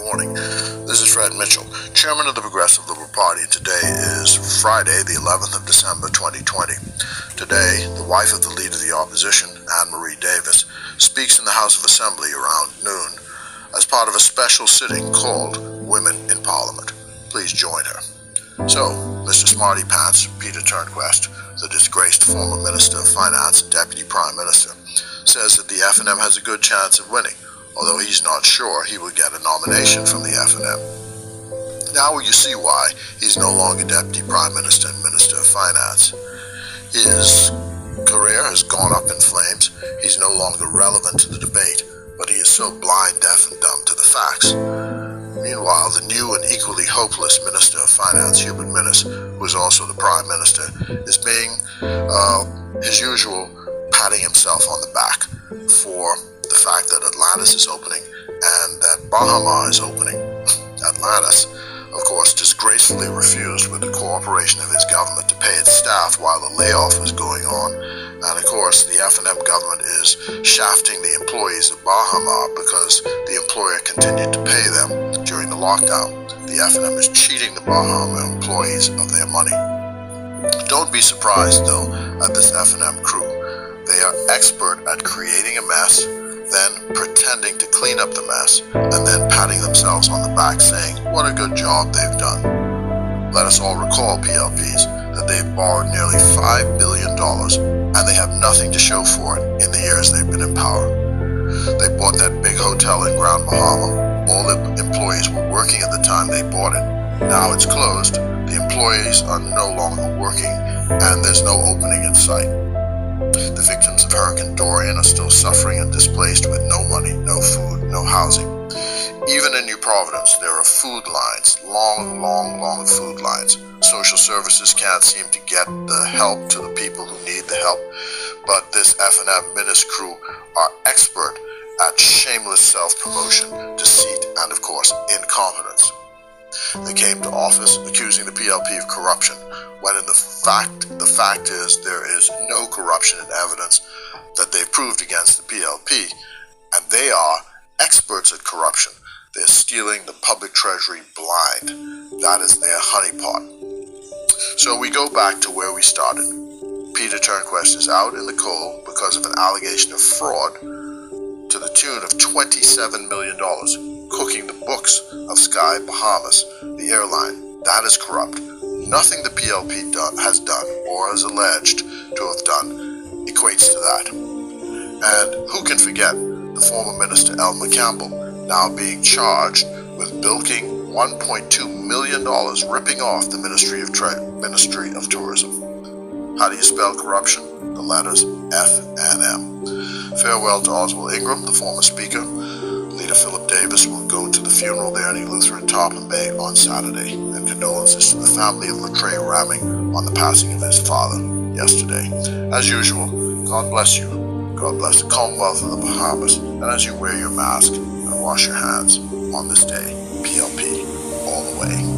morning. This is Fred Mitchell, Chairman of the Progressive Liberal Party, and today is Friday, the 11th of December, 2020. Today, the wife of the Leader of the Opposition, Anne-Marie Davis, speaks in the House of Assembly around noon as part of a special sitting called Women in Parliament. Please join her. So, Mr. Smarty Pants, Peter Turnquest, the disgraced former Minister of Finance and Deputy Prime Minister, says that the FNM has a good chance of winning, although he's not sure he will get a nomination from the FNM. Now you see why he's no longer Deputy Prime Minister and Minister of Finance. His career has gone up in flames. He's no longer relevant to the debate, but he is so blind, deaf, and dumb to the facts. Meanwhile, the new and equally hopeless Minister of Finance, Hubert Minnis, who is also the Prime Minister, is being his usual patting himself on the back for the fact that Atlantis is opening and that Bahamar is opening. Atlantis, of course, disgracefully refused with the cooperation of his government to pay its staff while the layoff was going on. And of course, the FNM government is shafting the employees of Bahamar because the employer continued to pay them during the lockdown. The FNM is cheating the Bahamar employees of their money. Don't be surprised, though, at this FNM crew. They are expert at creating a mess, then pretending to clean up the mess, and then patting themselves on the back saying, what a good job they've done. Let us all recall, PLPs, that they've borrowed nearly $5 billion, and they have nothing to show for it in the years they've been in power. They bought that big hotel in Grand Bahamar. All the employees were working at the time they bought it. Now it's closed, the employees are no longer working, and there's no opening in sight. The victims of Hurricane Dorian are still suffering and displaced with no money, no food, no housing. Even in New Providence, there are food lines, long food lines. Social services can't seem to get the help to the people who need the help, but this FNM Minnis crew are expert at shameless self-promotion, deceit, and of course, incompetence. They came to office accusing the PLP of corruption, when in the fact is there is no corruption in evidence that they've proved against the PLP, and they are experts at corruption. They're stealing the public treasury blind. That is their honeypot. So we go back to where we started. Peter Turnquest is out in the cold because of an allegation of fraud to the tune of $27 million, cooking the books of Sky Bahamas, the airline. That is corrupt. Nothing the PLP has done or is alleged to have done equates to that. And who can forget the former Minister Elmer Campbell now being charged with bilking $1.2 million, ripping off the Ministry of Tourism. How do you spell corruption? The letters FNM. Farewell to Oswald Ingram, the former Speaker. Leader Philip Davis will go to the funeral there in Lutheran Tarpon Bay on Saturday, and condolences to the family of Latreille Ramming on the passing of his father yesterday. As usual, God bless you. God bless the Commonwealth of the Bahamas, and as you wear your mask and wash your hands on this day, PLP all the way.